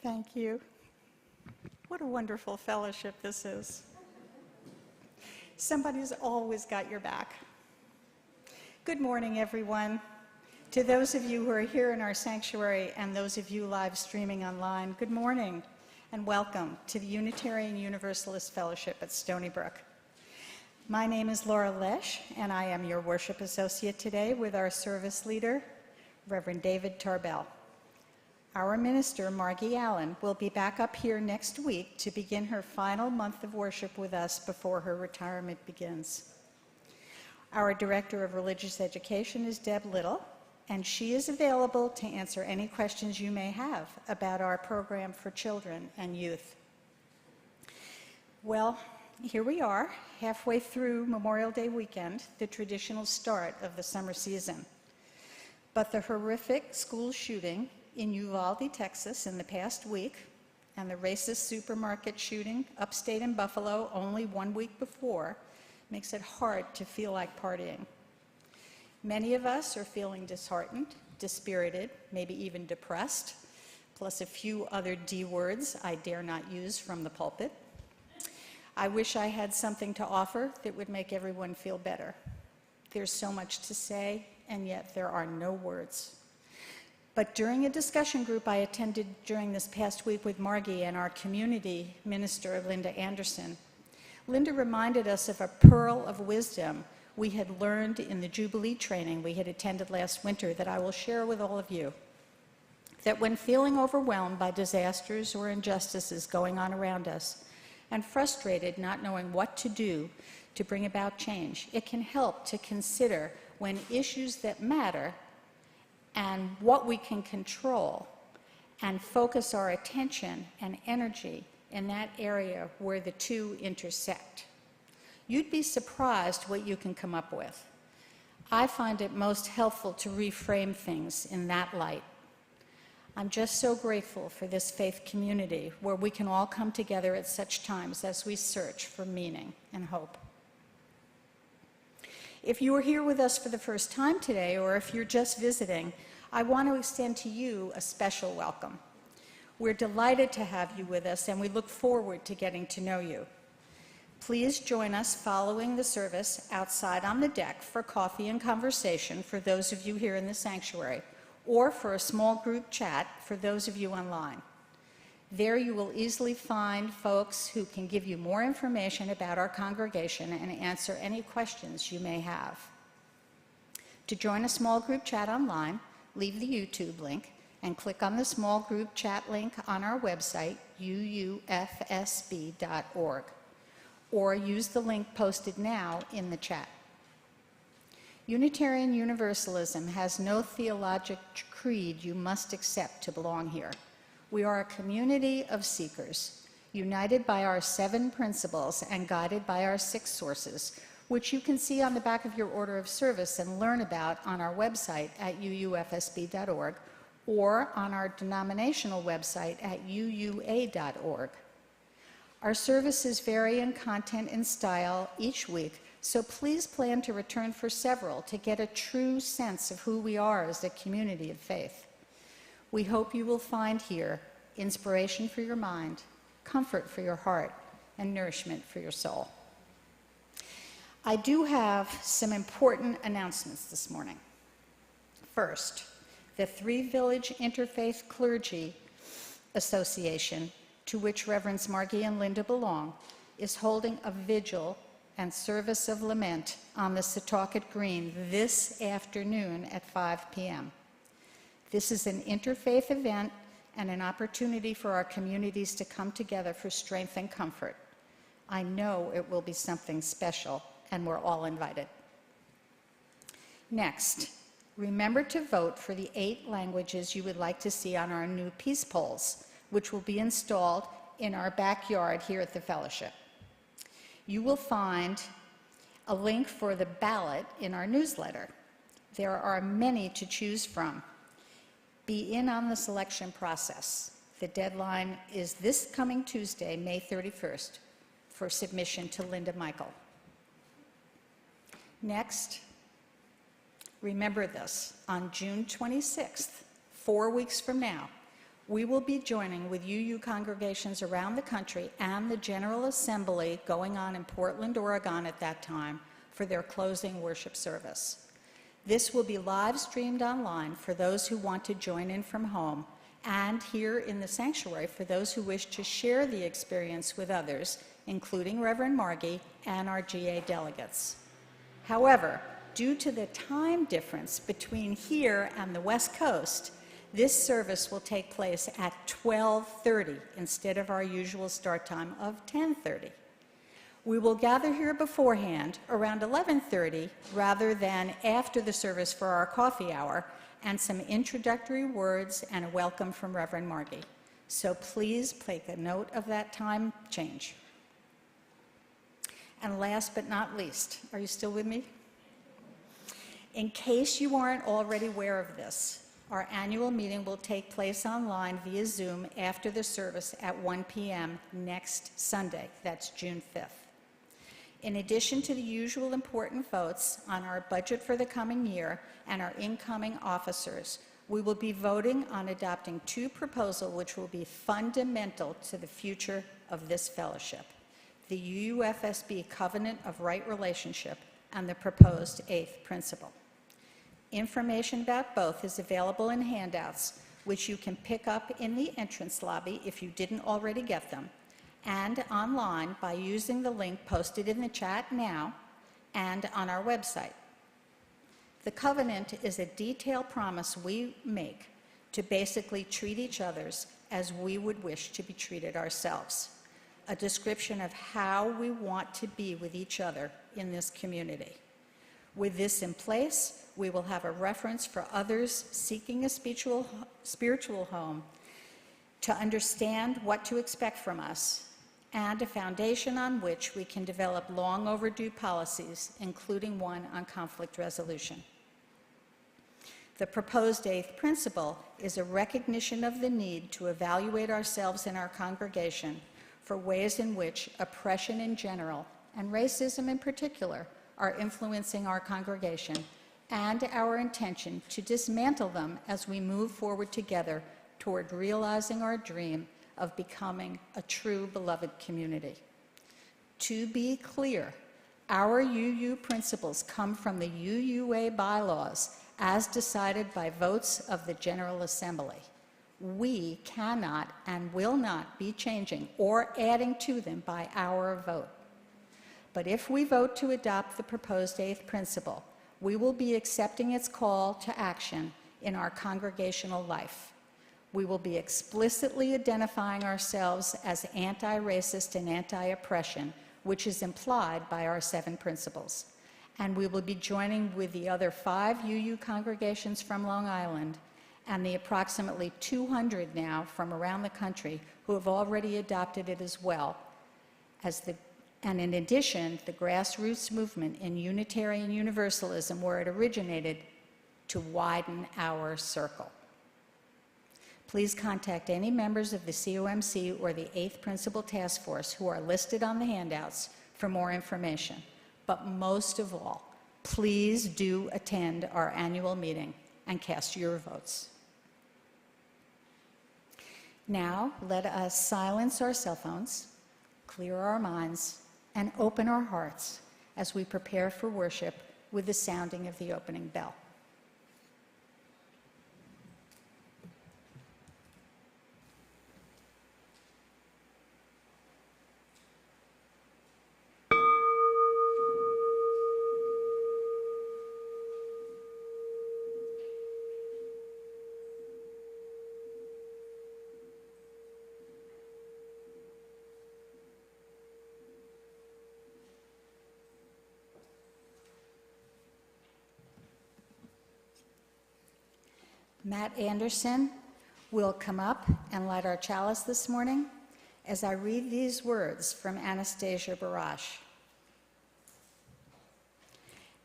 Thank you. What a wonderful fellowship this is. Somebody's always got your back. Good morning, everyone. To those of you who are here in our sanctuary and those of you live streaming online, good morning and welcome to the Unitarian Universalist Fellowship at Stony Brook. My name is Laura Lesh, and I am your worship associate today with our service leader, Reverend David Tarbell. Our minister, Margie Allen, will be back up here next week to begin her final month of worship with us before her retirement begins. Our Director of Religious Education is Deb Little, and she is available to answer any questions you may have about our program for children and youth. Well, here we are, halfway through Memorial Day weekend, the traditional start of the summer season. But the horrific school shooting in Uvalde, Texas in the past week, and the racist supermarket shooting upstate in Buffalo only 1 week before, makes it hard to feel like partying. Many of us are feeling disheartened, dispirited, maybe even depressed, plus a few other D words I dare not use from the pulpit. I wish I had something to offer that would make everyone feel better. There's so much to say, and yet there are no words. But during a discussion group I attended during this past week with Margie and our community minister, Linda Anderson, Linda reminded us of a pearl of wisdom we had learned in the Jubilee training we had attended last winter that I will share with all of you. That when feeling overwhelmed by disasters or injustices going on around us, and frustrated not knowing what to do to bring about change, it can help to consider when issues that matter and what we can control, and focus our attention and energy in that area where the two intersect. You'd be surprised what you can come up with. I find it most helpful to reframe things in that light. I'm just so grateful for this faith community where we can all come together at such times as we search for meaning and hope. If you are here with us for the first time today, or if you're just visiting, I want to extend to you a special welcome. We're delighted to have you with us, and we look forward to getting to know you. Please join us following the service outside on the deck for coffee and conversation for those of you here in the sanctuary, or for a small group chat for those of you online. There you will easily find folks who can give you more information about our congregation and answer any questions you may have. To join a small group chat online, leave the YouTube link and click on the small group chat link on our website, UUFSB.org, or use the link posted now in the chat. Unitarian Universalism has no theologic creed you must accept to belong here. We are a community of seekers, united by our 7 principles and guided by our 6 sources, which you can see on the back of your order of service and learn about on our website at UUFSB.org or on our denominational website at UUA.org. Our services vary in content and style each week, so please plan to return for several to get a true sense of who we are as a community of faith. We hope you will find here inspiration for your mind, comfort for your heart, and nourishment for your soul. I do have some important announcements this morning. First, the Three Village Interfaith Clergy Association, to which Reverends Margie and Linda belong, is holding a vigil and service of lament on the Setauket Green this afternoon at 5 p.m. This is an interfaith event and an opportunity for our communities to come together for strength and comfort. I know it will be something special, and we're all invited. Next, remember to vote for the 8 languages you would like to see on our new peace poles, which will be installed in our backyard here at the fellowship. You will find a link for the ballot in our newsletter. There are many to choose from. Be in on the selection process. The deadline is this coming Tuesday, May 31st, for submission to Linda Michael. Next, remember this, on June 26th, 4 weeks from now, We will be joining with UU congregations around the country and the General Assembly going on in Portland, Oregon at that time for their closing worship service. This will be live streamed online for those who want to join in from home, and here in the sanctuary for those who wish to share the experience with others, including Reverend Margie and our GA delegates. However, due to the time difference between here and the West Coast, this service will take place at 12:30 instead of our usual start time of 10:30. We will gather here beforehand around 11:30 rather than after the service for our coffee hour and some introductory words and a welcome from Reverend Margie. So please take a note of that time change. And last but not least, are you still with me? In case you aren't already aware of this, our annual meeting will take place online via Zoom after the service at 1 p.m. next Sunday. That's June 5th. In addition to the usual important votes on our budget for the coming year and our incoming officers, we will be voting on adopting two proposals which will be fundamental to the future of this fellowship: the UUFSB Covenant of Right Relationship and the proposed eighth principle. Information about both is available in handouts, which you can pick up in the entrance lobby if you didn't already get them, and online by using the link posted in the chat now and on our website. The covenant is a detailed promise we make to basically treat each other as we would wish to be treated ourselves, a description of how we want to be with each other in this community. With this in place, we will have a reference for others seeking a spiritual home to understand what to expect from us, and a foundation on which we can develop long overdue policies, including one on conflict resolution. The proposed eighth principle is a recognition of the need to evaluate ourselves in our congregation for ways in which oppression in general, and racism in particular, are influencing our congregation, and our intention to dismantle them as we move forward together toward realizing our dream of becoming a true beloved community. To be clear, our UU principles come from the UUA bylaws as decided by votes of the General Assembly. We cannot and will not be changing or adding to them by our vote. But if we vote to adopt the proposed eighth principle, we will be accepting its call to action in our congregational life. We will be explicitly identifying ourselves as anti-racist and anti-oppression, which is implied by our 7 principles. And we will be joining with the other 5 UU congregations from Long Island and the approximately 200 now from around the country who have already adopted it as well, and in addition, the grassroots movement in Unitarian Universalism, where it originated, to widen our circle. Please contact any members of the COMC or the 8th Principle Task Force who are listed on the handouts for more information. But most of all, please do attend our annual meeting and cast your votes. Now, let us silence our cell phones, clear our minds, and open our hearts as we prepare for worship with the sounding of the opening bell. Matt Anderson will come up and light our chalice this morning as I read these words from Anastasia Barash.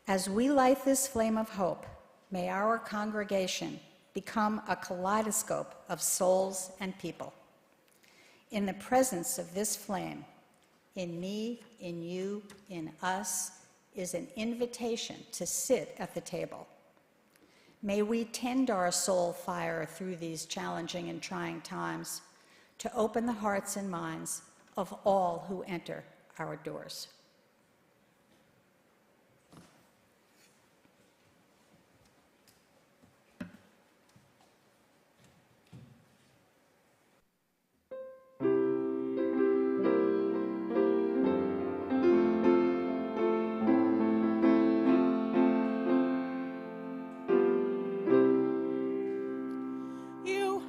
As we light this flame of hope, may our congregation become a kaleidoscope of souls and people. In the presence of this flame, in me, in you, in us, is an invitation to sit at the table. May we tend our soul fire through these challenging and trying times to open the hearts and minds of all who enter our doors.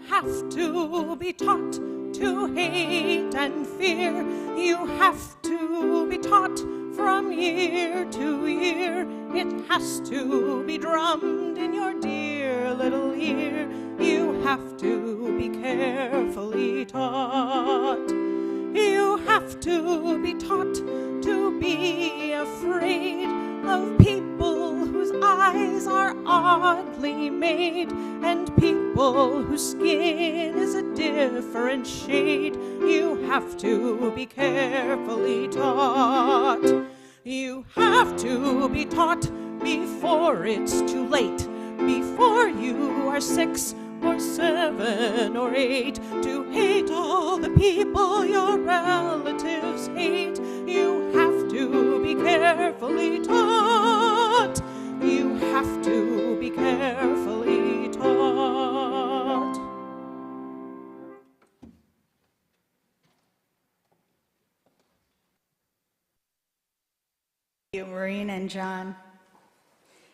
Have to be taught to hate and fear. You have to be taught from year to year. It has to be drummed in your dear little ear. You have to be carefully taught. You have to be taught to be afraid of people whose eyes are oddly made and people whose skin is a different shade. You have to be carefully taught. You have to be taught before it's too late, before you are 6 or 7 or 8, to hate all the people your relatives hate. You have to be carefully taught. You have to be carefully taught. Thank you, Maureen and John,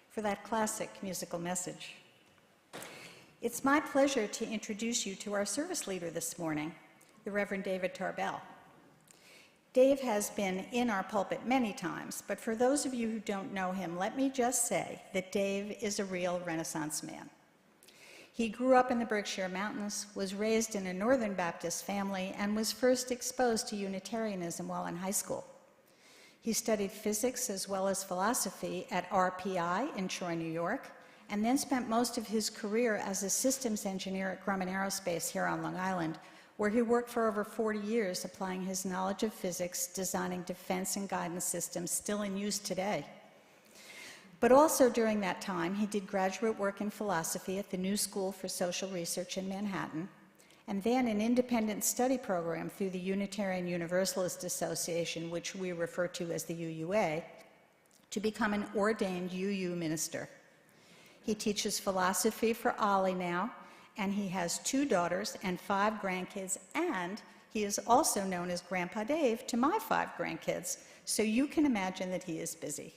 for that classic musical message. It's my pleasure to introduce you to our service leader this morning, the Reverend David Tarbell. Dave has been in our pulpit many times, but for those of you who don't know him, let me just say that Dave is a real Renaissance man. He grew up in the Berkshire Mountains, was raised in a Northern Baptist family, and was first exposed to Unitarianism while in high school. He studied physics as well as philosophy at RPI in Troy, New York, and then spent most of his career as a systems engineer at Grumman Aerospace here on Long Island, where he worked for over 40 years applying his knowledge of physics, designing defense and guidance systems still in use today. But also during that time, he did graduate work in philosophy at the New School for Social Research in Manhattan, and then an independent study program through the Unitarian Universalist Association, which we refer to as the UUA, to become an ordained UU minister. He teaches philosophy for Ollie now, and he has 2 daughters and 5 grandkids, and he is also known as Grandpa Dave to my 5 grandkids, so you can imagine that he is busy.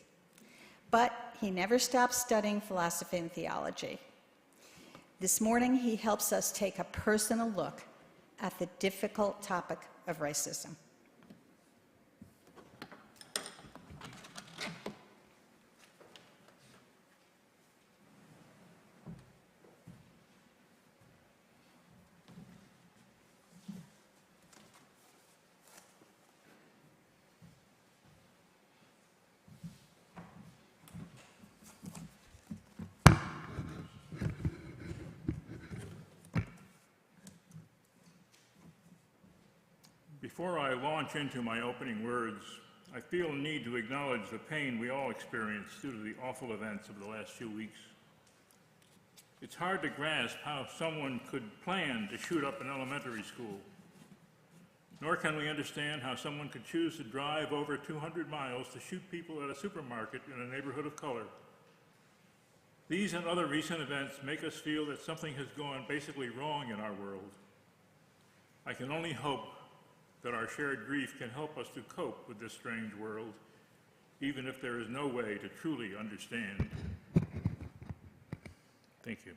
But he never stops studying philosophy and theology. This morning, he helps us take a personal look at the difficult topic of racism. Before I launch into my opening words, I feel a need to acknowledge the pain we all experience due to the awful events of the last few weeks. It's hard to grasp how someone could plan to shoot up an elementary school, nor can we understand how someone could choose to drive over 200 miles to shoot people at a supermarket in a neighborhood of color. These and other recent events make us feel that something has gone basically wrong in our world. I can only hope that our shared grief can help us to cope with this strange world, even if there is no way to truly understand. Thank you.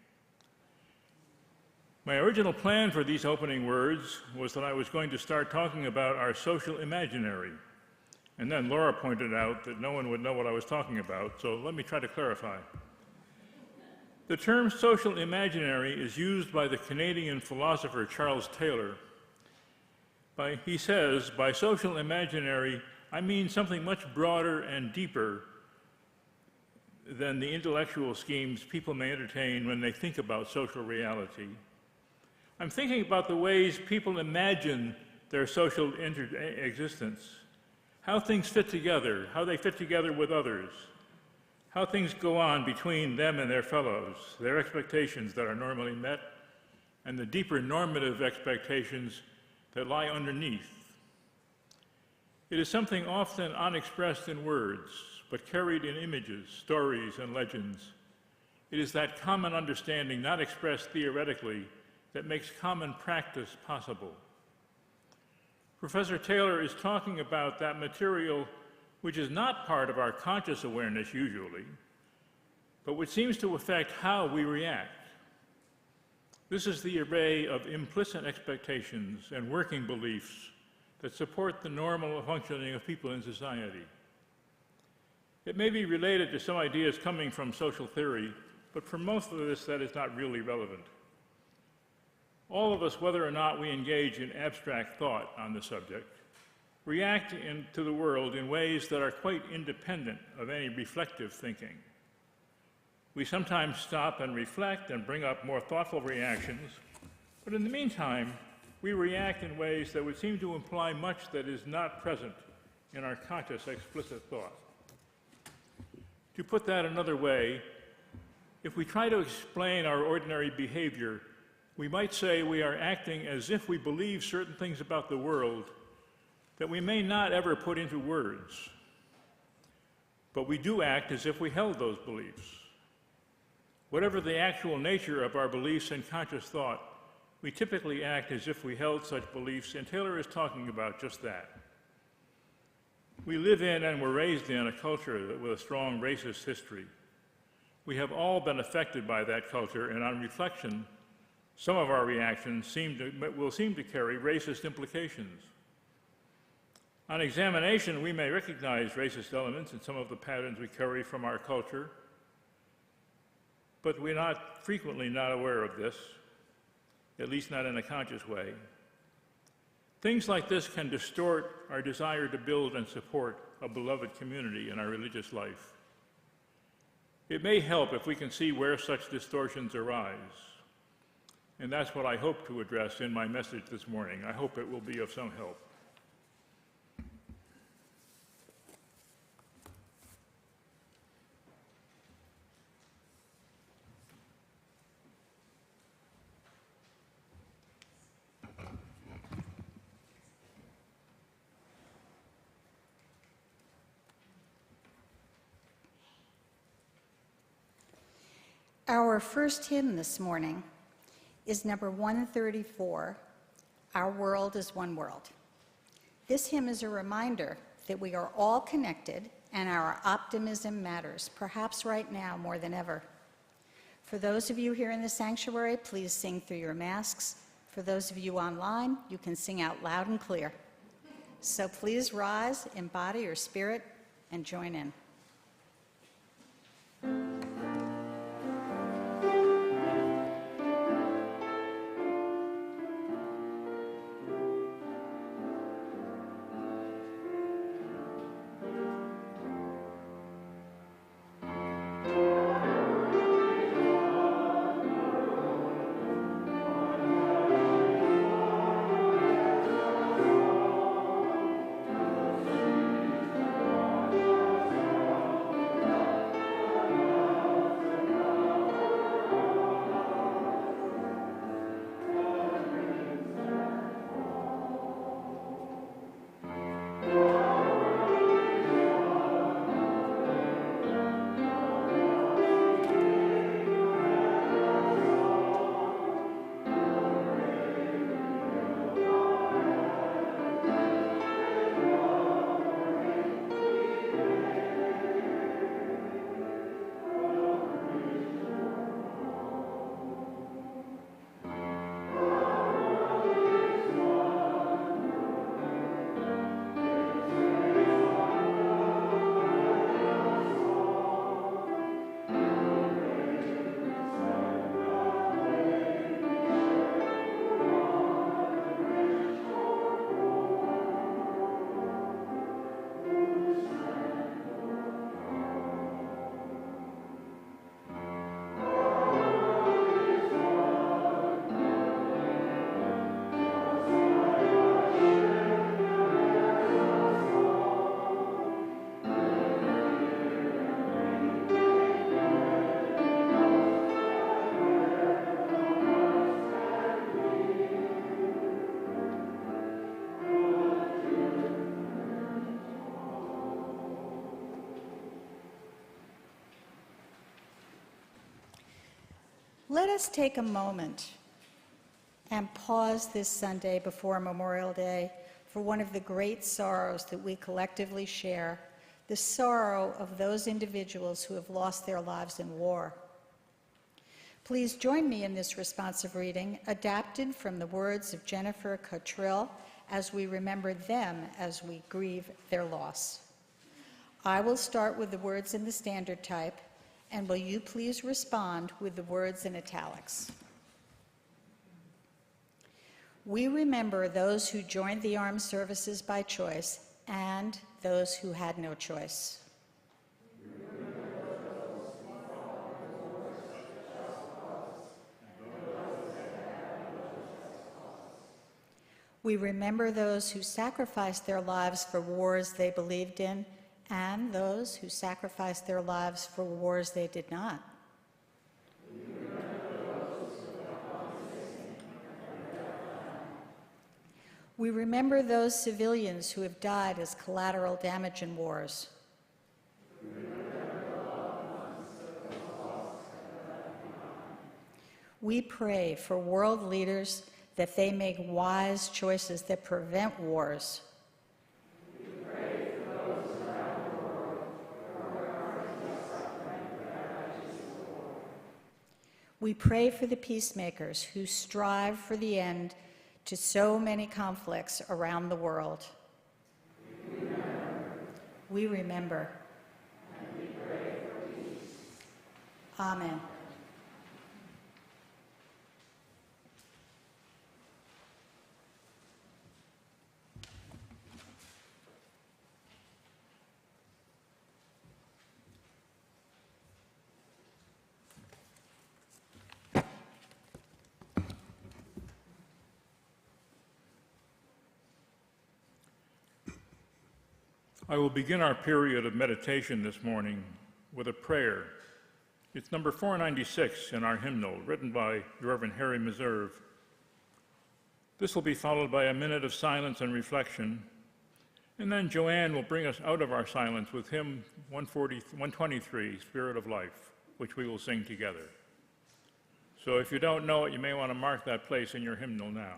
My original plan for these opening words was that I was going to start talking about our social imaginary, and then Laura pointed out that no one would know what I was talking about, so let me try to clarify. The term social imaginary is used by the Canadian philosopher Charles Taylor. He says, by social imaginary, I mean something much broader and deeper than the intellectual schemes people may entertain when they think about social reality. I'm thinking about the ways people imagine their social existence, how things fit together, how they fit together with others, how things go on between them and their fellows, their expectations that are normally met, and the deeper normative expectations that lie underneath. It is something often unexpressed in words, but carried in images, stories, and legends. It is that common understanding, not expressed theoretically, that makes common practice possible. Professor Taylor is talking about that material which is not part of our conscious awareness usually, but which seems to affect how we react. This is the array of implicit expectations and working beliefs that support the normal functioning of people in society. It may be related to some ideas coming from social theory, but for most of this, that is not really relevant. All of us, whether or not we engage in abstract thought on the subject, react to the world in ways that are quite independent of any reflective thinking. We sometimes stop and reflect and bring up more thoughtful reactions, but in the meantime, we react in ways that would seem to imply much that is not present in our conscious, explicit thought. To put that another way, if we try to explain our ordinary behavior, we might say we are acting as if we believe certain things about the world that we may not ever put into words, but we do act as if we held those beliefs. Whatever the actual nature of our beliefs and conscious thought, we typically act as if we held such beliefs, and Taylor is talking about just that. We live in and were raised in a culture with a strong racist history. We have all been affected by that culture, and on reflection, some of our reactions will seem to carry racist implications. On examination, we may recognize racist elements in some of the patterns we carry from our culture, but we're not frequently not aware of this, at least not in a conscious way. Things like this can distort our desire to build and support a beloved community in our religious life. It may help if we can see where such distortions arise. And that's what I hope to address in my message this morning. I hope it will be of some help. Our first hymn this morning is number 134, Our World is One World. This hymn is a reminder that we are all connected and our optimism matters, perhaps right now more than ever. For those of you here in the sanctuary, please sing through your masks. For those of you online, you can sing out loud and clear. So please rise, embody your spirit, and join in. Let us take a moment and pause this Sunday before Memorial Day for one of the great sorrows that we collectively share, the sorrow of those individuals who have lost their lives in war. Please join me in this responsive reading, adapted from the words of Jennifer Cottrill, as we remember them as we grieve their loss. I will start with the words in the standard type, and will you please respond with the words in italics. We remember those who joined the armed services by choice and those who had no choice. We remember those who sacrificed their lives for wars they believed in and those who sacrificed their lives for wars they did not. We remember those civilians who have died as collateral damage in wars. We pray for world leaders that they make wise choices that prevent wars. We pray for those around the world who are suffering for their righteous war. We pray for the peacemakers who strive for the end to so many conflicts around the world. We remember. And we pray for peace. Amen. I will begin our period of meditation this morning with a prayer. It's number 496 in our hymnal, written by Reverend Harry Meserve. This will be followed by a minute of silence and reflection, and then Joanne will bring us out of our silence with hymn 123, Spirit of Life, which we will sing together. So if you don't know it, you may want to mark that place in your hymnal now.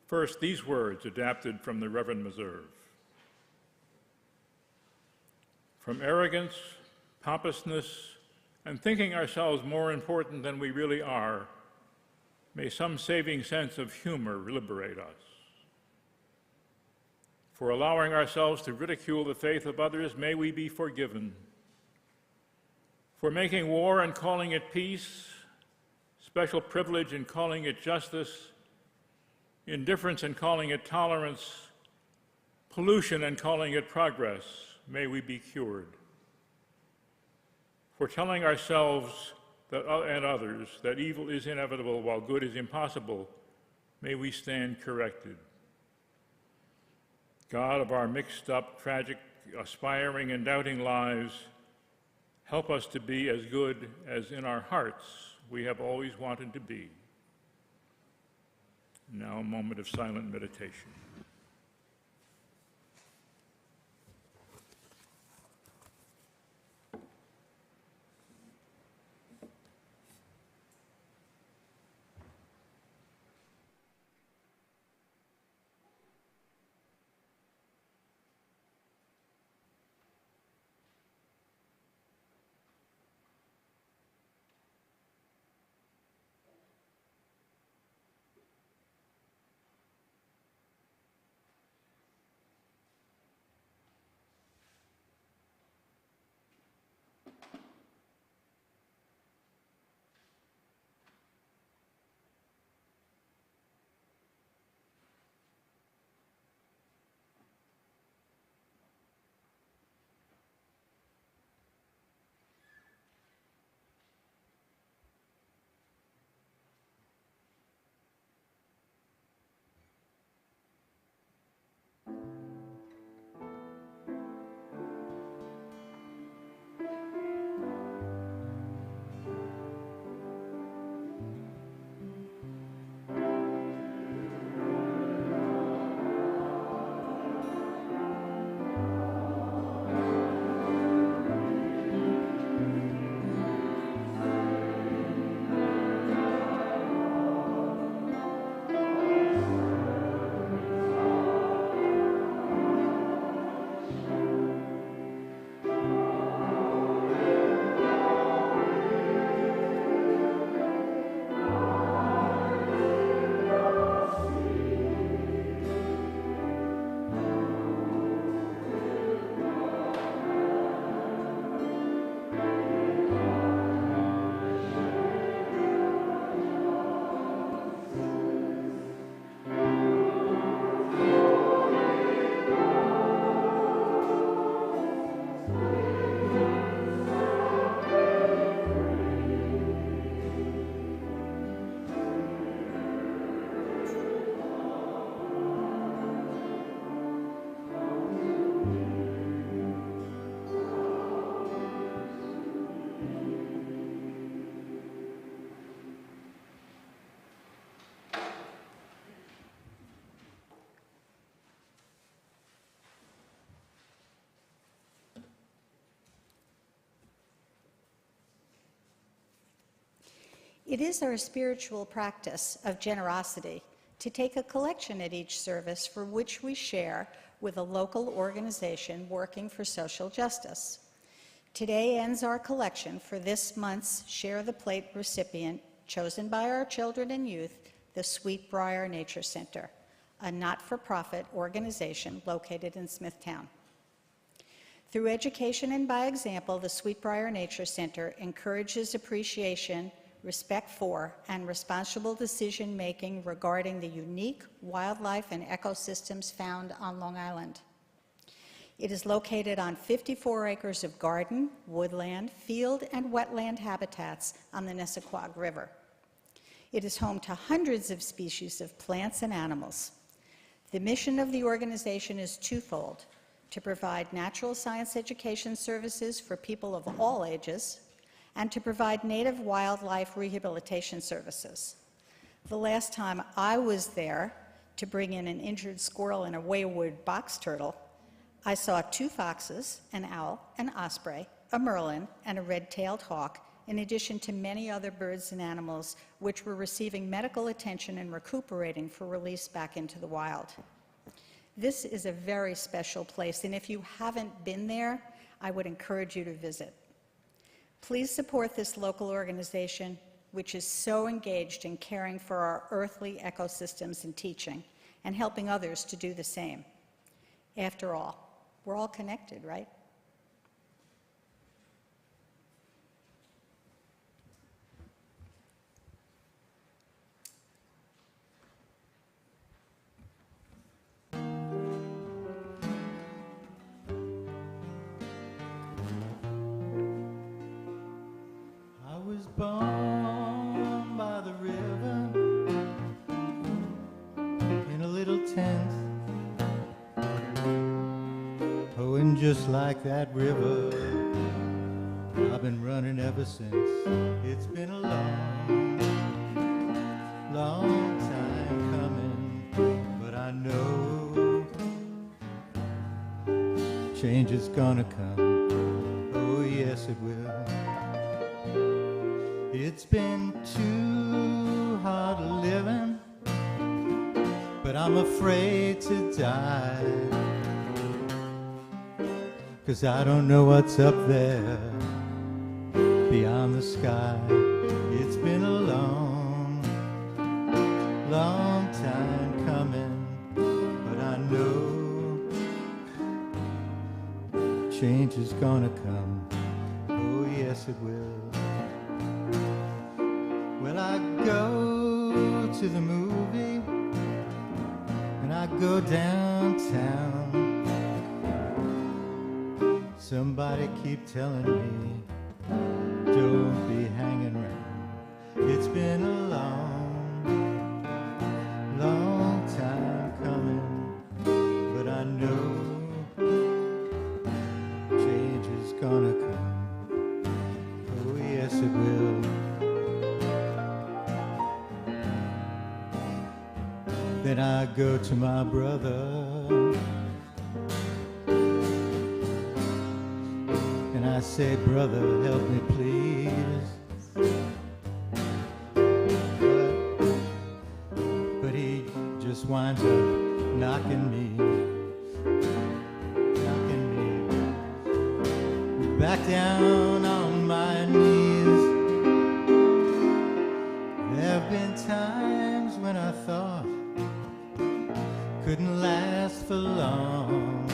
First, these words adapted from the Reverend Meserve. From arrogance, pompousness, and thinking ourselves more important than we really are, may some saving sense of humor liberate us. For allowing ourselves to ridicule the faith of others, may we be forgiven. For making war and calling it peace, special privilege in calling it justice, indifference in calling it tolerance, pollution and calling it progress, may we be cured. For telling ourselves and others that evil is inevitable while good is impossible, may we stand corrected. God of our mixed up, tragic, aspiring, and doubting lives, help us to be as good as in our hearts we have always wanted to be. Now a moment of silent meditation. It is our spiritual practice of generosity to take a collection at each service for which we share with a local organization working for social justice. Today ends our collection for this month's Share the Plate recipient, chosen by our children and youth, the Sweet Briar Nature Center, a not-for-profit organization located in Smithtown. Through education and by example, the Sweet Briar Nature Center encourages appreciation, respect for, and responsible decision-making regarding the unique wildlife and ecosystems found on Long Island. It is located on 54 acres of garden, woodland, field, and wetland habitats on the Nessequag River. It is home to hundreds of species of plants and animals. The mission of the organization is twofold: to provide natural science education services for people of all ages, and to provide native wildlife rehabilitation services. The last time I was there to bring in an injured squirrel and a wayward box turtle, I saw 2 foxes, an owl, an osprey, a merlin, and a red-tailed hawk, in addition to many other birds and animals which were receiving medical attention and recuperating for release back into the wild. This is a very special place, and if you haven't been there, I would encourage you to visit. Please support this local organization, which is so engaged in caring for our earthly ecosystems and teaching, and helping others to do the same. After all, we're all connected, right? Born by the river in a little tent. Oh, and just like that river, I've been running ever since. It's been a long, long time coming, but I know change is gonna come. Oh, yes, it will. It's been too hard living, but I'm afraid to die, 'cause I don't know what's up there beyond the sky. It's been a long, long time coming, but I know change is gonna come. Oh, yes, it will. Well, I go to the movie and I go downtown. Somebody keep telling me, don't be hanging around. It's been a long, long time coming, but I know change is gonna come. Oh, yes, it will. Then I go to my brother and I say, brother, help me please. But he just winds up knocking me back down on my knees. There have been times when I thought couldn't last for long.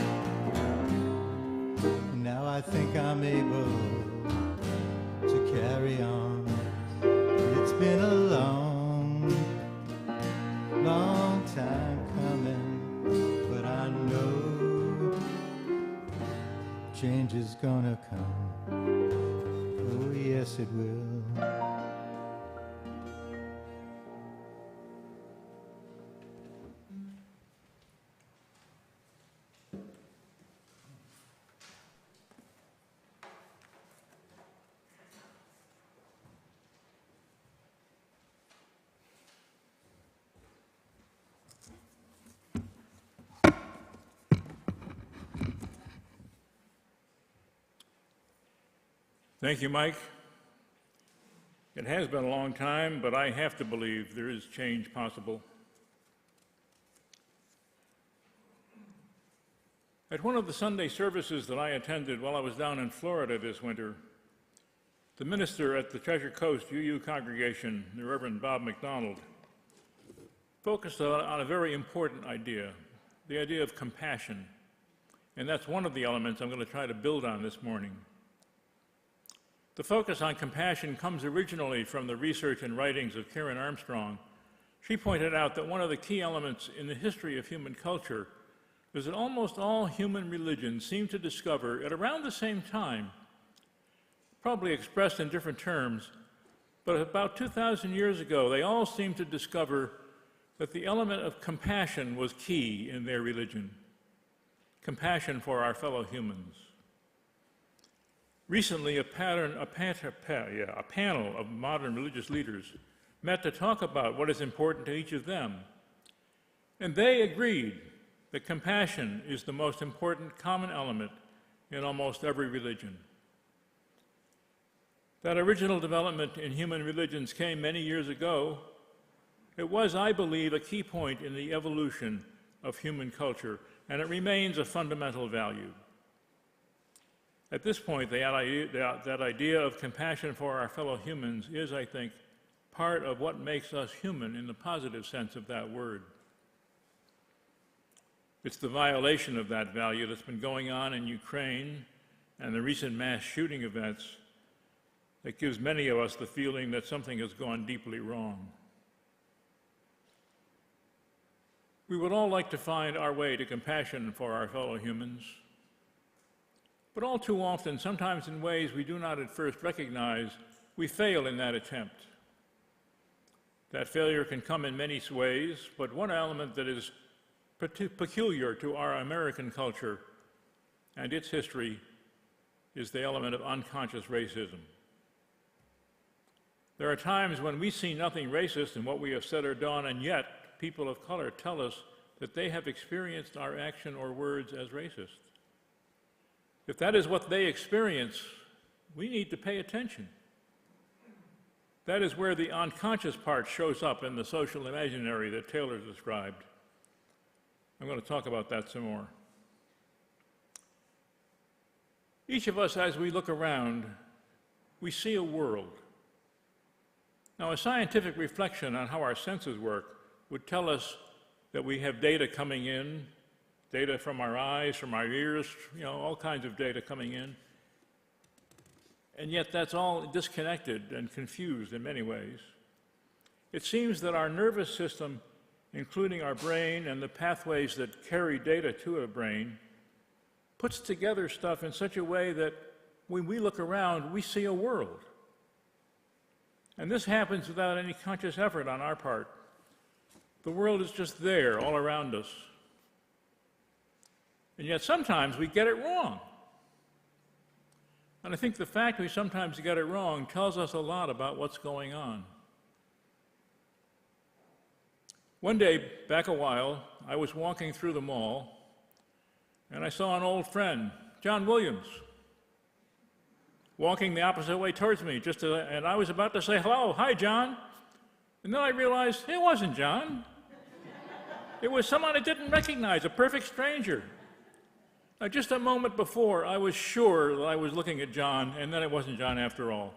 Now I think I'm able to carry on. It's been a long, long time coming, but I know change is gonna come. Oh, yes, it will. Thank you, Mike. It has been a long time, but I have to believe there is change possible. At one of the Sunday services that I attended while I was down in Florida this winter, the minister at the Treasure Coast UU congregation, the Reverend Bob McDonald, focused on a very important idea, the idea of compassion. And that's one of the elements I'm going to try to build on this morning. The focus on compassion comes originally from the research and writings of Karen Armstrong. She pointed out that one of the key elements in the history of human culture is that almost all human religions seem to discover at around the same time, probably expressed in different terms, but about 2,000 years ago, they all seemed to discover that the element of compassion was key in their religion. Compassion for our fellow humans. Recently, a panel of modern religious leaders met to talk about what is important to each of them. And they agreed that compassion is the most important common element in almost every religion. That original development in human religions came many years ago. It was, I believe, a key point in the evolution of human culture, and it remains a fundamental value. At this point, that idea of compassion for our fellow humans is, I think, part of what makes us human in the positive sense of that word. It's the violation of that value that's been going on in Ukraine and the recent mass shooting events that gives many of us the feeling that something has gone deeply wrong. We would all like to find our way to compassion for our fellow humans, but all too often, sometimes in ways we do not at first recognize, we fail in that attempt. That failure can come in many ways, but one element that is peculiar to our American culture and its history is the element of unconscious racism. There are times when we see nothing racist in what we have said or done, and yet people of color tell us that they have experienced our action or words as racist. If that is what they experience, we need to pay attention. That is where the unconscious part shows up in the social imaginary that Taylor described. I'm going to talk about that some more. Each of us, as we look around, we see a world. Now, a scientific reflection on how our senses work would tell us that we have data coming in, data from our eyes, from our ears, all kinds of data coming in. And yet that's all disconnected and confused in many ways. It seems that our nervous system, including our brain and the pathways that carry data to a brain, puts together stuff in such a way that when we look around, we see a world. And this happens without any conscious effort on our part. The world is just there, all around us. And yet sometimes we get it wrong. And I think the fact we sometimes get it wrong tells us a lot about what's going on. One day, back a while, I was walking through the mall, and I saw an old friend, John Williams, walking the opposite way towards me, and I was about to say, hello, hi, John. And then I realized it wasn't John. It was someone I didn't recognize, a perfect stranger. Now, just a moment before, I was sure that I was looking at John, and then it wasn't John after all.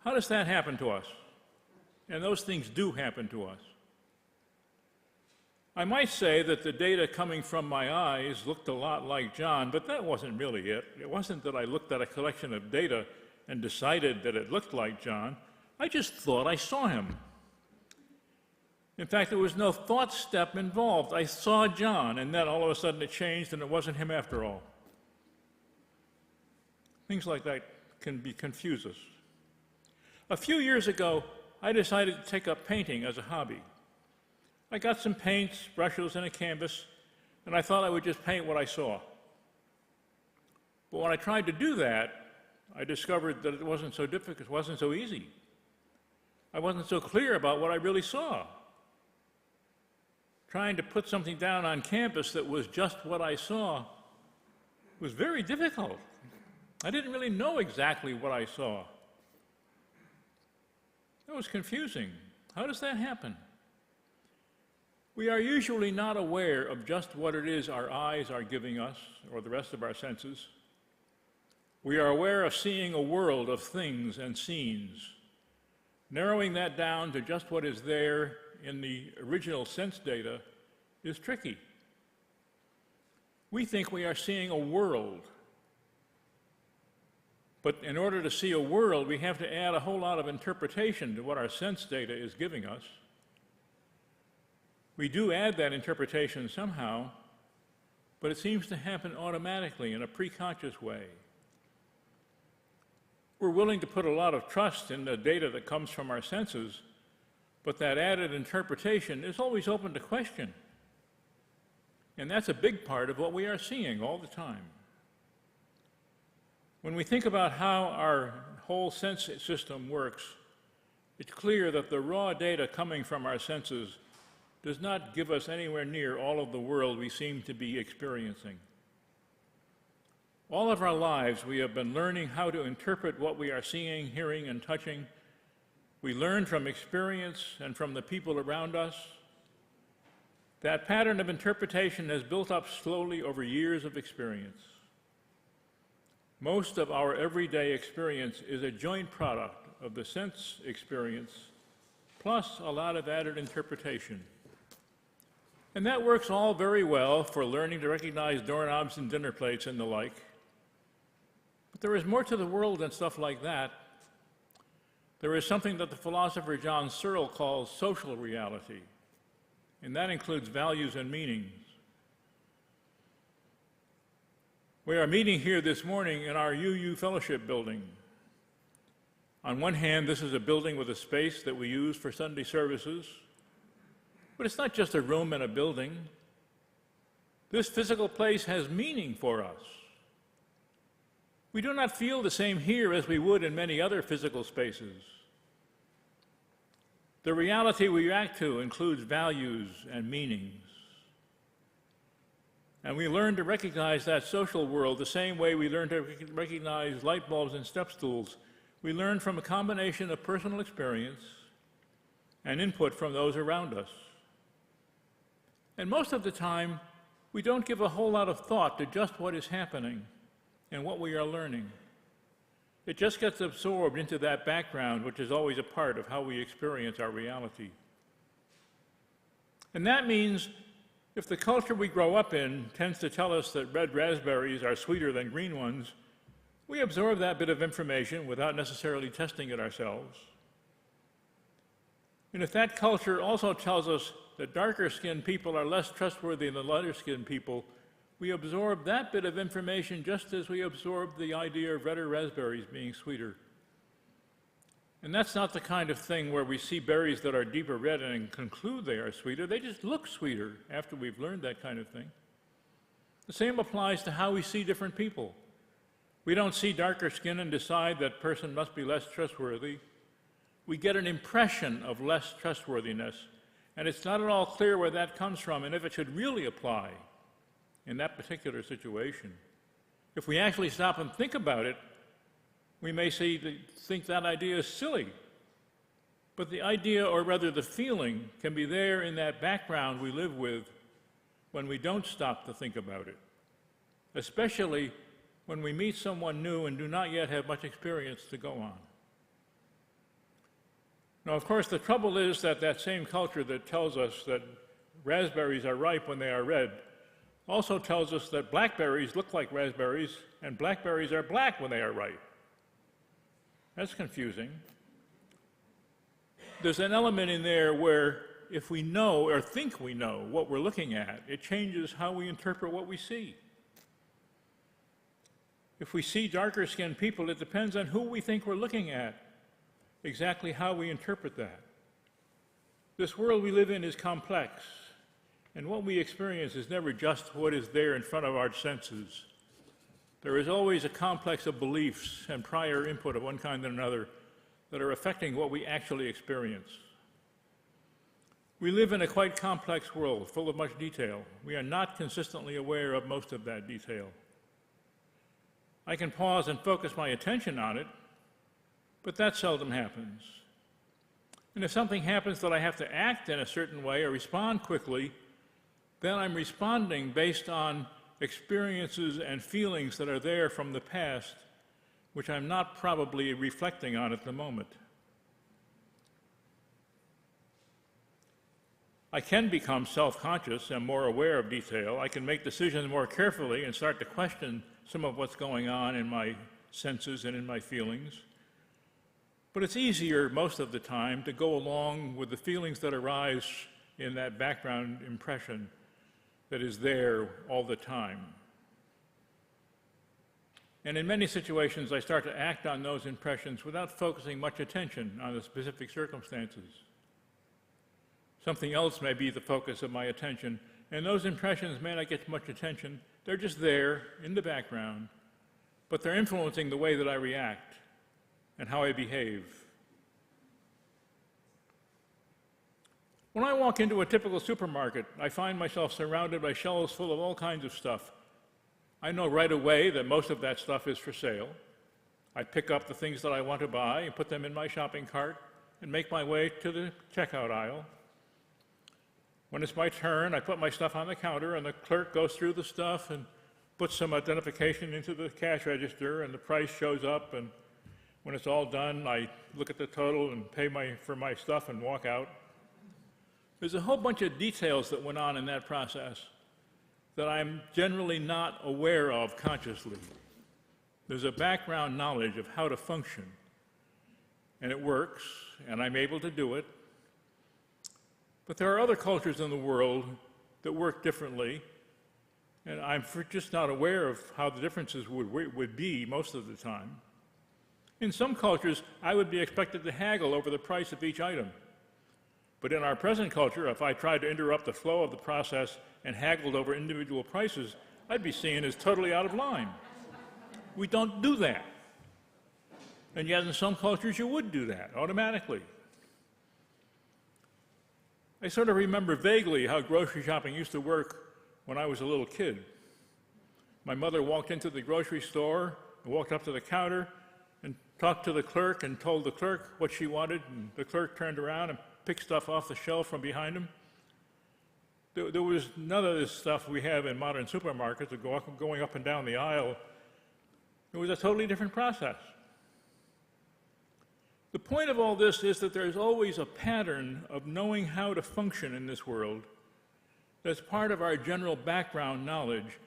How does that happen to us? And those things do happen to us. I might say that the data coming from my eyes looked a lot like John, but that wasn't really it. It wasn't that I looked at a collection of data and decided that it looked like John. I just thought I saw him. In fact, there was no thought step involved. I saw John, and then all of a sudden it changed, and it wasn't him after all. Things like that can confuse us. A few years ago, I decided to take up painting as a hobby. I got some paints, brushes, and a canvas, and I thought I would just paint what I saw. But when I tried to do that, I discovered that it wasn't so difficult, it wasn't so easy. I wasn't so clear about what I really saw. Trying to put something down on canvas that was just what I saw was very difficult. I didn't really know exactly what I saw. That was confusing. How does that happen? We are usually not aware of just what it is our eyes are giving us, or the rest of our senses. We are aware of seeing a world of things and scenes. Narrowing that down to just what is there in the original sense data is tricky. We think we are seeing a world. But in order to see a world, we have to add a whole lot of interpretation to what our sense data is giving us. We do add that interpretation somehow, but it seems to happen automatically in a preconscious way. We're willing to put a lot of trust in the data that comes from our senses, but that added interpretation is always open to question. And that's a big part of what we are seeing all the time. When we think about how our whole sense system works, it's clear that the raw data coming from our senses does not give us anywhere near all of the world we seem to be experiencing. All of our lives, we have been learning how to interpret what we are seeing, hearing, and touching. We learn from experience and from the people around us. That pattern of interpretation has built up slowly over years of experience. Most of our everyday experience is a joint product of the sense experience plus a lot of added interpretation. And that works all very well for learning to recognize doorknobs and dinner plates and the like. But there is more to the world than stuff like that. There is something that the philosopher John Searle calls social reality, and that includes values and meanings. We are meeting here this morning in our UU Fellowship building. On one hand, this is a building with a space that we use for Sunday services, but it's not just a room and a building. This physical place has meaning for us. We do not feel the same here as we would in many other physical spaces. The reality we react to includes values and meanings. And we learn to recognize that social world the same way we learn to recognize light bulbs and step stools. We learn from a combination of personal experience and input from those around us. And most of the time, we don't give a whole lot of thought to just what is happening and what we are learning. It just gets absorbed into that background, which is always a part of how we experience our reality. And that means if the culture we grow up in tends to tell us that red raspberries are sweeter than green ones, we absorb that bit of information without necessarily testing it ourselves. And if that culture also tells us that darker-skinned people are less trustworthy than lighter-skinned people, we absorb that bit of information just as we absorb the idea of redder raspberries being sweeter. And that's not the kind of thing where we see berries that are deeper red and conclude they are sweeter. They just look sweeter after we've learned that kind of thing. The same applies to how we see different people. We don't see darker skin and decide that person must be less trustworthy. We get an impression of less trustworthiness, and it's not at all clear where that comes from and if it should really apply in that particular situation. If we actually stop and think about it, we may think that idea is silly. But the idea, or rather the feeling, can be there in that background we live with when we don't stop to think about it, especially when we meet someone new and do not yet have much experience to go on. Now, of course, the trouble is that that same culture that tells us that raspberries are ripe when they are red also tells us that blackberries look like raspberries and blackberries are black when they are ripe. That's confusing. There's an element in there where if we know or think we know what we're looking at, it changes how we interpret what we see. If we see darker-skinned people, it depends on who we think we're looking at, exactly how we interpret that. This world we live in is complex, and what we experience is never just what is there in front of our senses. There is always a complex of beliefs and prior input of one kind or another that are affecting what we actually experience. We live in a quite complex world, full of much detail. We are not consistently aware of most of that detail. I can pause and focus my attention on it, but that seldom happens. And if something happens that I have to act in a certain way or respond quickly, then I'm responding based on experiences and feelings that are there from the past, which I'm not probably reflecting on at the moment. I can become self-conscious and more aware of detail. I can make decisions more carefully and start to question some of what's going on in my senses and in my feelings. But it's easier most of the time to go along with the feelings that arise in that background impression that is there all the time. And in many situations, I start to act on those impressions without focusing much attention on the specific circumstances. Something else may be the focus of my attention, and those impressions may not get much attention. They're just there in the background, but they're influencing the way that I react and how I behave. When I walk into a typical supermarket, I find myself surrounded by shelves full of all kinds of stuff. I know right away that most of that stuff is for sale. I pick up the things that I want to buy and put them in my shopping cart and make my way to the checkout aisle. When it's my turn, I put my stuff on the counter, and the clerk goes through the stuff and puts some identification into the cash register, and the price shows up, and when it's all done, I look at the total and pay for my stuff and walk out. There's a whole bunch of details that went on in that process that I'm generally not aware of consciously. There's a background knowledge of how to function, and it works, and I'm able to do it. But there are other cultures in the world that work differently, and I'm just not aware of how the differences would be most of the time. In some cultures, I would be expected to haggle over the price of each item. But in our present culture, if I tried to interrupt the flow of the process and haggled over individual prices, I'd be seen as totally out of line. We don't do that. And yet in some cultures, you would do that automatically. I sort of remember vaguely how grocery shopping used to work when I was a little kid. My mother walked into the grocery store and walked up to the counter and talked to the clerk and told the clerk what she wanted, and the clerk turned around and picked stuff off the shelf from behind him. There was none of this stuff we have in modern supermarkets of going up and down the aisle. It was a totally different process. The point of all this is that there's always a pattern of knowing how to function in this world that's part of our general background knowledge,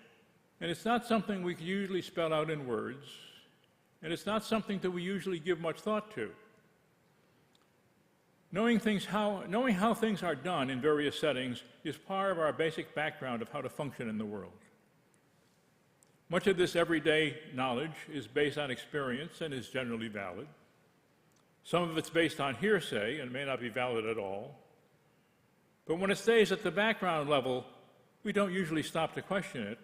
and it's not something we can usually spell out in words, and it's not something that we usually give much thought to. Knowing how things are done in various settings is part of our basic background of how to function in the world. Much of this everyday knowledge is based on experience and is generally valid. Some of it's based on hearsay and may not be valid at all. But when it stays at the background level, we don't usually stop to question it.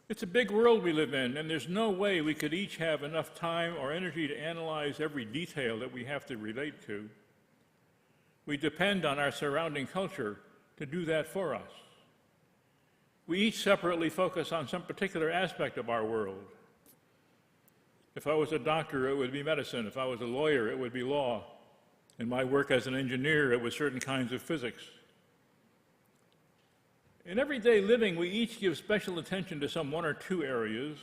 It's a big world we live in, and there's no way we could each have enough time or energy to analyze every detail that we have to relate to. We depend on our surrounding culture to do that for us. We each separately focus on some particular aspect of our world. If I was a doctor, it would be medicine. If I was a lawyer, it would be law. In my work as an engineer, it was certain kinds of physics. In everyday living, we each give special attention to some one or two areas.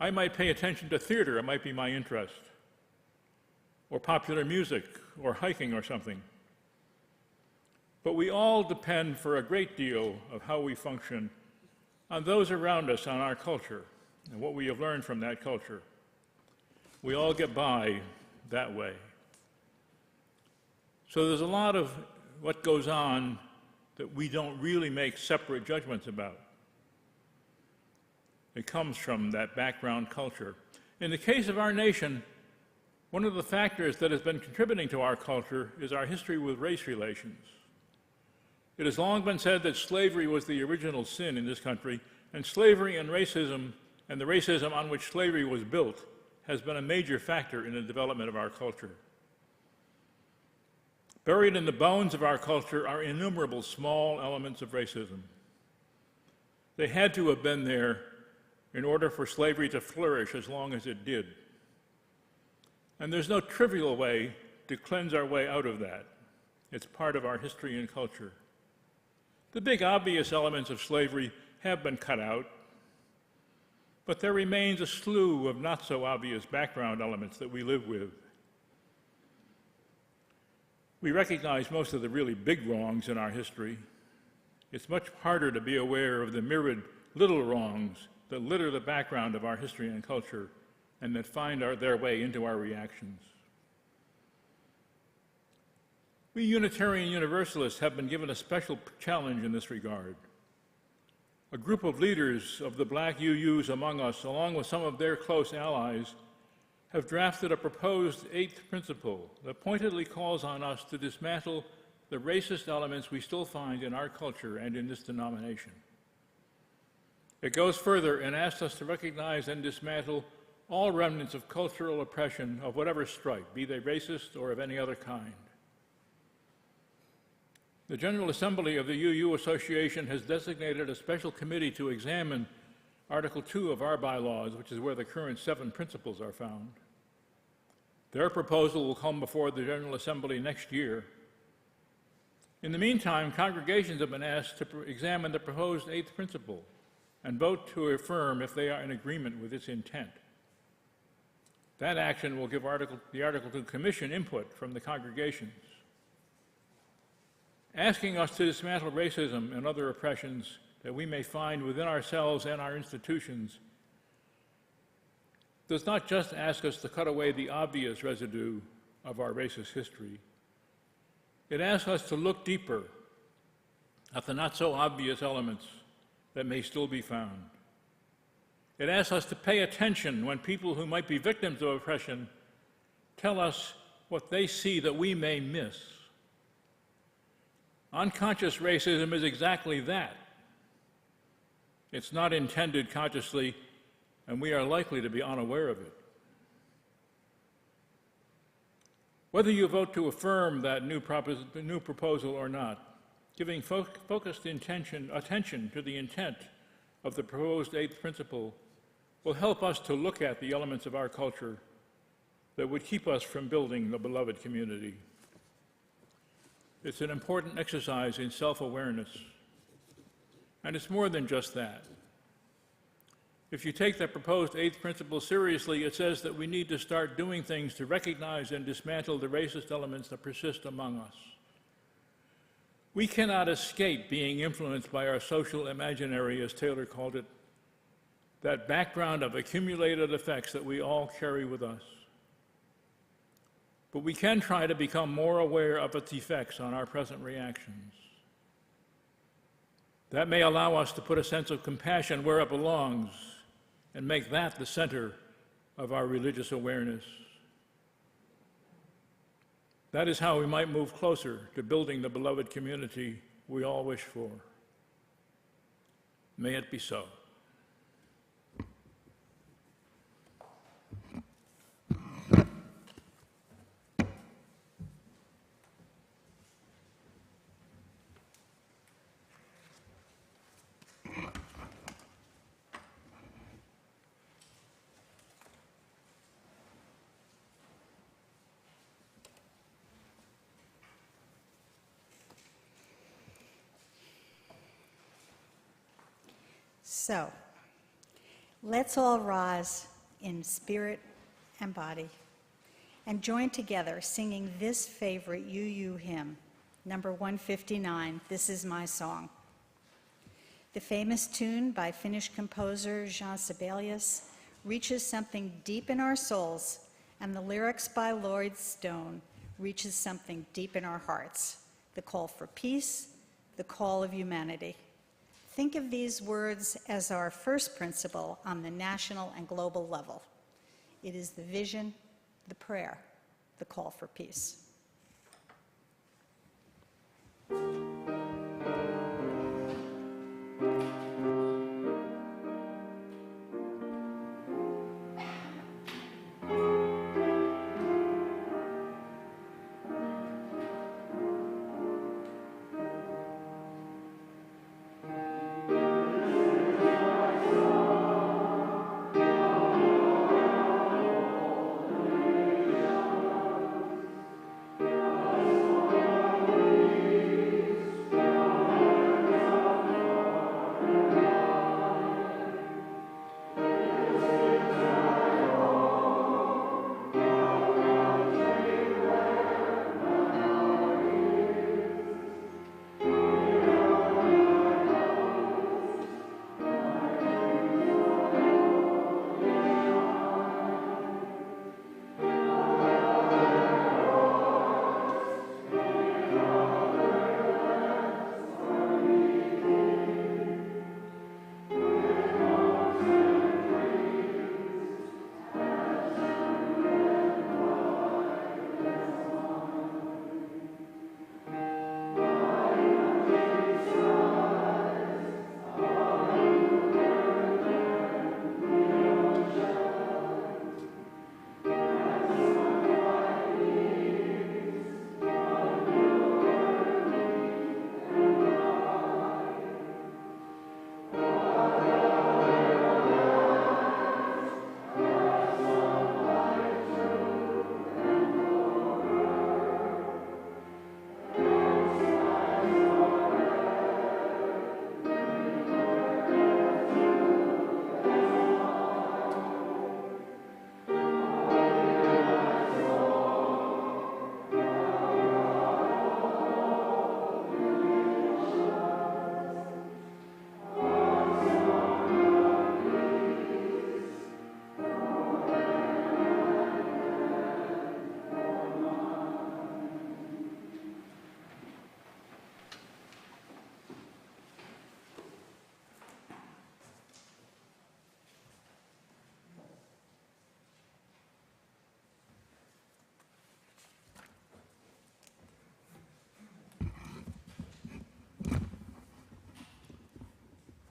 I might pay attention to theater, it might be my interest, or popular music, or hiking or something. But we all depend for a great deal of how we function on those around us, on our culture, and what we have learned from that culture. We all get by that way. So there's a lot of what goes on that we don't really make separate judgments about. It comes from that background culture. In the case of our nation, one of the factors that has been contributing to our culture is our history with race relations. It has long been said that slavery was the original sin in this country, and slavery and racism, and the racism on which slavery was built, has been a major factor in the development of our culture. Buried in the bones of our culture are innumerable small elements of racism. They had to have been there in order for slavery to flourish as long as it did. And there's no trivial way to cleanse our way out of that. It's part of our history and culture. The big obvious elements of slavery have been cut out, but there remains a slew of not so obvious background elements that we live with. We recognize most of the really big wrongs in our history. It's much harder to be aware of the myriad little wrongs that litter the background of our history and culture and that find their way into our reactions. We Unitarian Universalists have been given a special challenge in this regard. A group of leaders of the black UUs among us, along with some of their close allies, have drafted a proposed eighth principle that pointedly calls on us to dismantle the racist elements we still find in our culture and in this denomination. It goes further and asks us to recognize and dismantle all remnants of cultural oppression of whatever stripe, be they racist or of any other kind. The General Assembly of the UU Association has designated a special committee to examine Article 2 of our bylaws, which is where the current 7 principles are found. Their proposal will come before the General Assembly next year. In the meantime, congregations have been asked to examine the proposed 8th principle and vote to affirm if they are in agreement with its intent. That action will give the Article 2 Commission input from the congregations. Asking us to dismantle racism and other oppressions that we may find within ourselves and our institutions does not just ask us to cut away the obvious residue of our racist history. It asks us to look deeper at the not-so-obvious elements that may still be found. It asks us to pay attention when people who might be victims of oppression tell us what they see that we may miss. Unconscious racism is exactly that. It's not intended consciously, and we are likely to be unaware of it. Whether you vote to affirm that new proposal or not, giving focused attention to the intent of the proposed 8th principle will help us to look at the elements of our culture that would keep us from building the beloved community. It's an important exercise in self-awareness, and it's more than just that. If you take the proposed 8th principle seriously, it says that we need to start doing things to recognize and dismantle the racist elements that persist among us. We cannot escape being influenced by our social imaginary, as Taylor called it, that background of accumulated effects that we all carry with us. But we can try to become more aware of its effects on our present reactions. That may allow us to put a sense of compassion where it belongs and make that the center of our religious awareness. That is how we might move closer to building the beloved community we all wish for. May it be so. So, let's all rise in spirit and body and join together singing this favorite UU hymn, number 159, This Is My Song. The famous tune by Finnish composer Jean Sibelius reaches something deep in our souls, and the lyrics by Lloyd Stone reaches something deep in our hearts, the call for peace, the call of humanity. Think of these words as our first principle on the national and global level. It is the vision, the prayer, the call for peace.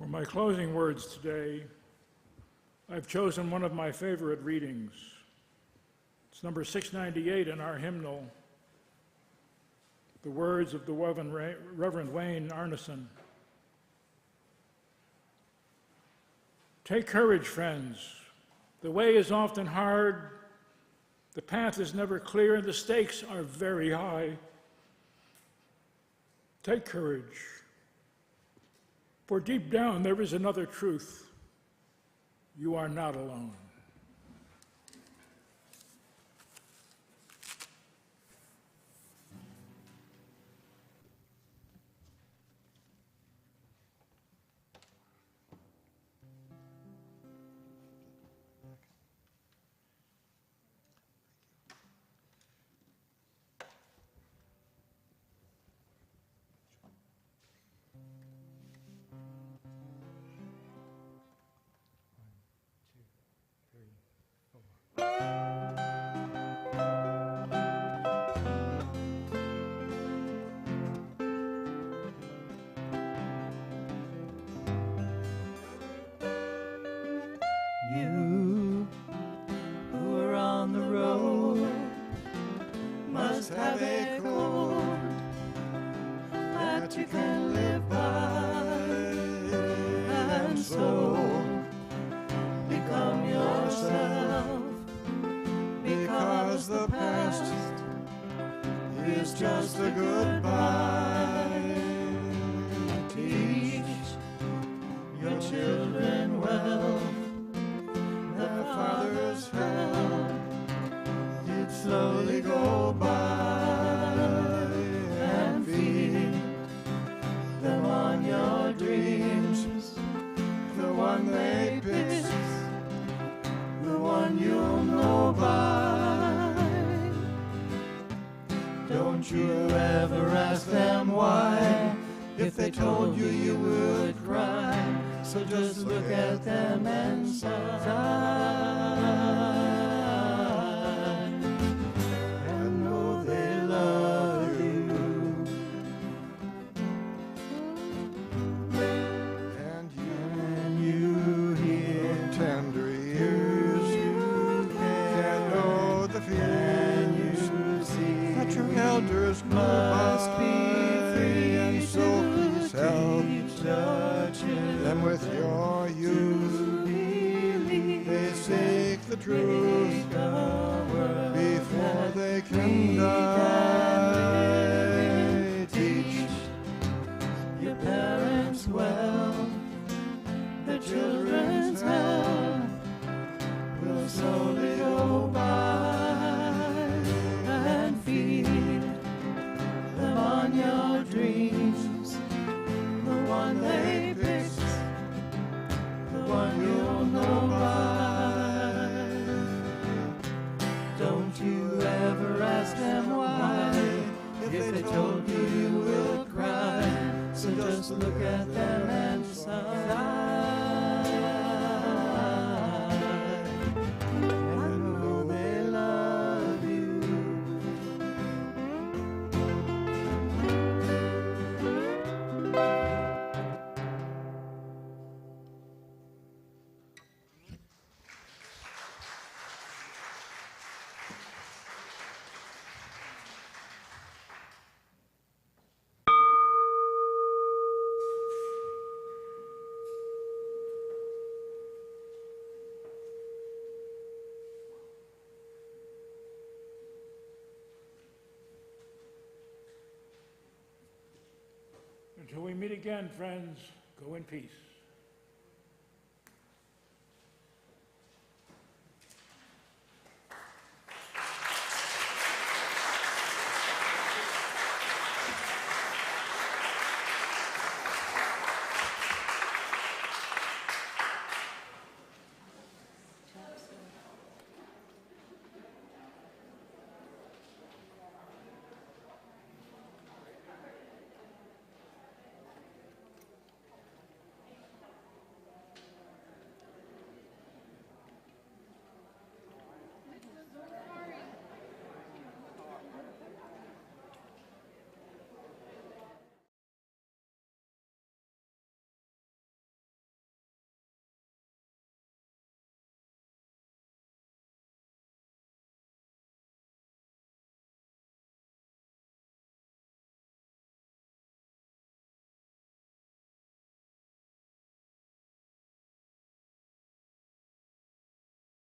For my closing words today, I've chosen one of my favorite readings. It's number 698 in our hymnal, the words of the Reverend Wayne Arneson. Take courage, friends. The way is often hard, the path is never clear, and the stakes are very high. Take courage, for deep down there is another truth. You are not alone. You who are on the road must have a code that you can live by, and so become yourself, because the past is just a goodbye. Teach your children well. Their father's hell did slowly go by, and feed them on your dreams, the one they picked, the one you'll know by. Don't you ever ask them why. If they told you, you would cry. So just look at them and sigh, and know they love you. And you hear tender ears, you can know the fears, you see that your elders must be free, and so please help them with your youth. They seek the truth before they can die. Teach your parents well. The children's hell will slowly go by, and feed them on your dreams, the one they picked, the one you'll know by. Don't you ever ask them why. If they told you, you will cry. So just look at them and sigh, and know they love you. Until we meet again, friends, go in peace.